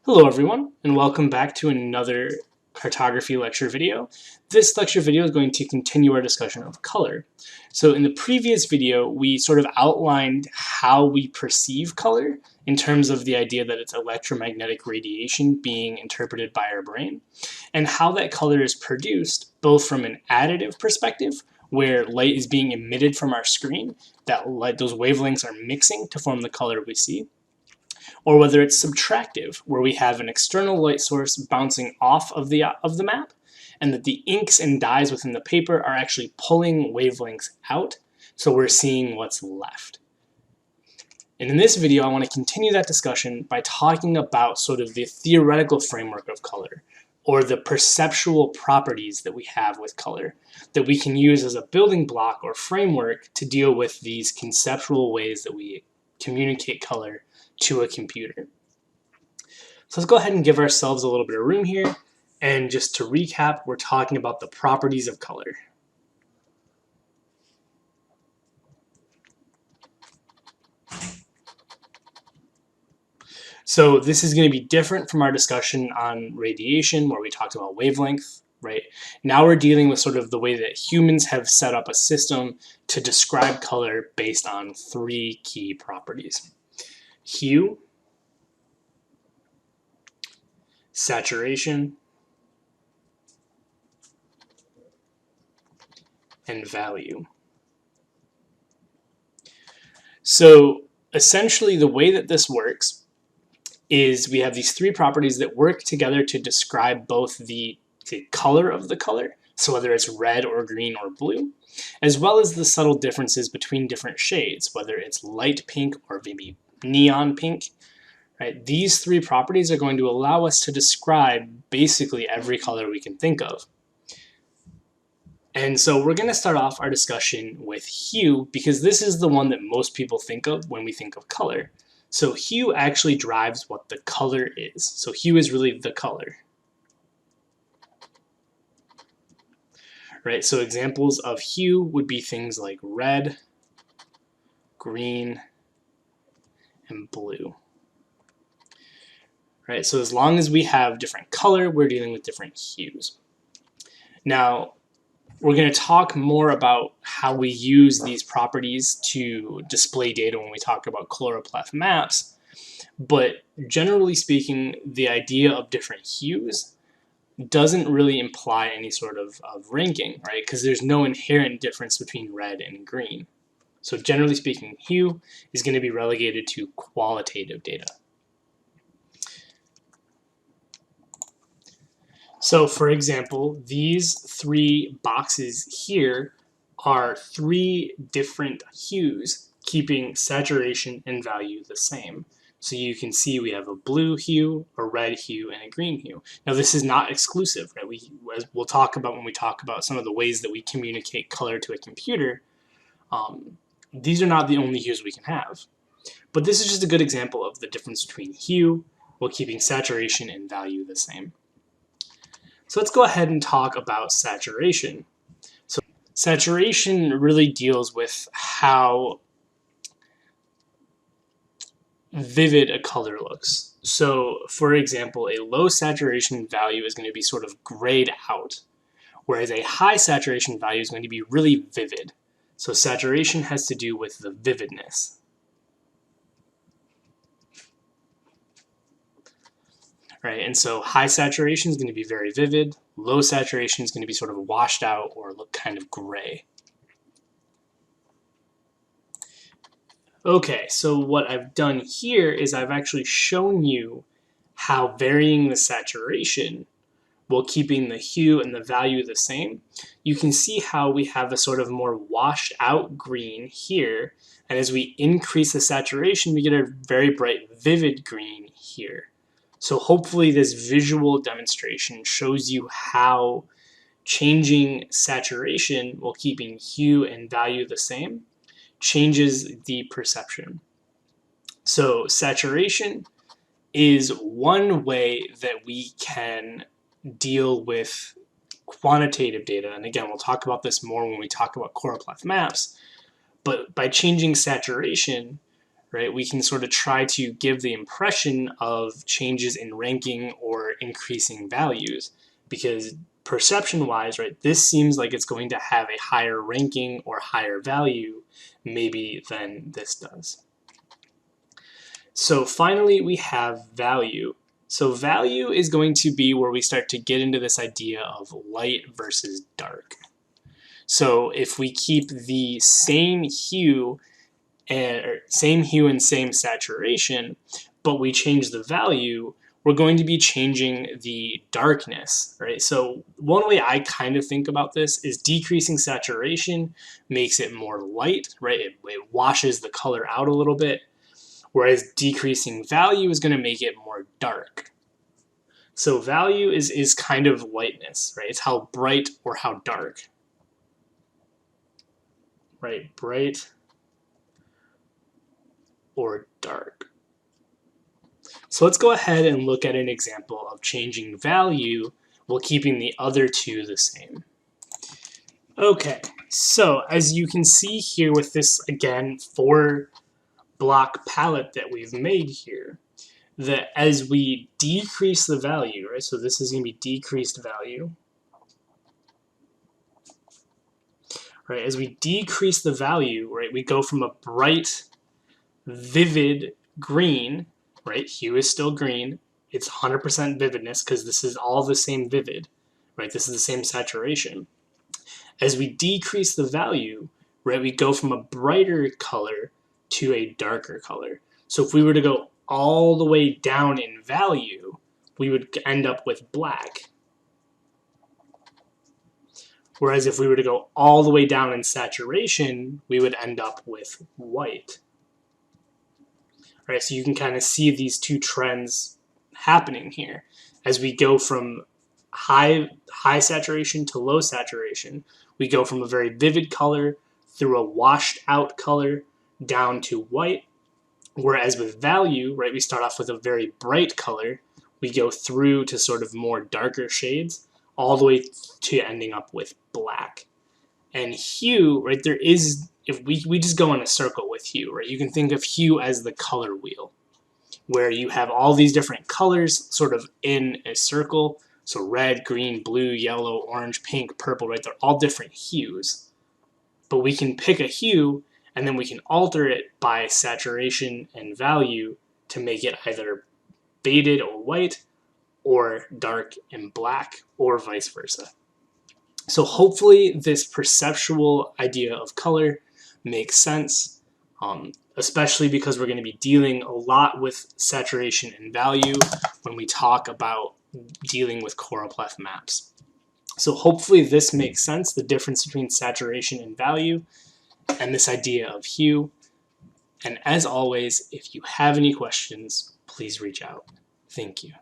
Hello everyone, and welcome back to another cartography lecture video. This lecture video is going to continue our discussion of color. So in the previous video, we sort of outlined how we perceive color in terms of the idea that it's electromagnetic radiation being interpreted by our brain, and how that color is produced both from an additive perspective, where light is being emitted from our screen, those wavelengths are mixing to form the color we see, or whether it's subtractive, where we have an external light source bouncing off of the map, and that the inks and dyes within the paper are actually pulling wavelengths out, so we're seeing what's left. And in this video, I want to continue that discussion by talking about sort of the theoretical framework of color, or the perceptual properties that we have with color, that we can use as a building block or framework to deal with these conceptual ways that we communicate color to a computer. So let's go ahead and give ourselves a little bit of room here, and just to recap, we're talking about the properties of color. So this is going to be different from our discussion on radiation, where we talked about wavelength, right? Now we're dealing with sort of the way that humans have set up a system to describe color based on three key properties: hue, saturation, and value. So essentially the way that this works is we have these three properties that work together to describe both the color of the color, so whether it's red or green or blue, as well as the subtle differences between different shades, whether it's light pink or maybe neon pink. Right? These three properties are going to allow us to describe basically every color we can think of. And so we're going to start off our discussion with hue, because this is the one that most people think of when we think of color. So hue actually drives what the color is. So hue is really the color. Right? So examples of hue would be things like red, green, and blue. Right, so as long as we have different color, we're dealing with different hues. Now, we're going to talk more about how we use these properties to display data when we talk about choropleth maps, but generally speaking, the idea of different hues doesn't really imply any sort of ranking, right? Because there's no inherent difference between red and green. So generally speaking, hue is going to be relegated to qualitative data. So for example, these three boxes here are three different hues, keeping saturation and value the same. So you can see we have a blue hue, a red hue, and a green hue. Now this is not exclusive, right? As we'll talk about when we talk about some of the ways that we communicate color to a computer, these are not the only hues we can have. But this is just a good example of the difference between hue while keeping saturation and value the same. So let's go ahead and talk about saturation. So saturation really deals with how vivid a color looks. So for example, a low saturation value is going to be sort of grayed out, whereas a high saturation value is going to be really vivid. So saturation has to do with the vividness. Right, and so high saturation is going to be very vivid, low saturation is going to be sort of washed out or look kind of gray. Okay, so what I've done here is I've actually shown you how varying the saturation while keeping the hue and the value the same, you can see how we have a sort of more washed out green here, and as we increase the saturation, we get a very bright vivid green here. So hopefully this visual demonstration shows you how changing saturation while keeping hue and value the same changes the perception. So saturation is one way that we can deal with quantitative data. And again, we'll talk about this more when we talk about choropleth maps. But by changing saturation, right, we can sort of try to give the impression of changes in ranking or increasing values, because perception-wise, right, this seems like it's going to have a higher ranking or higher value maybe than this does. So finally, we have value. So value is going to be where we start to get into this idea of light versus dark. So if we keep the same hue and same saturation, but we change the value, we're going to be changing the darkness, right? So one way I kind of think about this is decreasing saturation makes it more light, right? It washes the color out a little bit, whereas decreasing value is going to make it more dark. So value is kind of lightness, right? It's how bright or how dark, right? Bright or dark. So let's go ahead and look at an example of changing value while keeping the other two the same. Okay, so as you can see here with this, again, 4-block palette that we've made here, that as we decrease the value, right, so this is going to be decreased value, right, as we decrease the value, right, we go from a bright, vivid green, right, hue is still green, it's 100% vividness because this is all the same vivid, right, this is the same saturation. As we decrease the value, right, we go from a brighter color to a darker color. So if we were to go all the way down in value, we would end up with black. Whereas if we were to go all the way down in saturation, we would end up with white. Right, so you can kind of see these two trends happening here. As we go from high saturation to low saturation, we go from a very vivid color through a washed out color down to white. Whereas with value, right, we start off with a very bright color, we go through to sort of more darker shades, all the way to ending up with black. And hue, right, there is, if we just go in a circle with hue, right, you can think of hue as the color wheel, where you have all these different colors sort of in a circle. So red, green, blue, yellow, orange, pink, purple, right, they're all different hues. But we can pick a hue and then we can alter it by saturation and value to make it either faded or white, or dark and black, or vice versa. So hopefully this perceptual idea of color makes sense, especially because we're going to be dealing a lot with saturation and value when we talk about dealing with choropleth maps. So hopefully this makes sense, the difference between saturation and value, and this idea of hue. And as always, if you have any questions, please reach out. Thank you.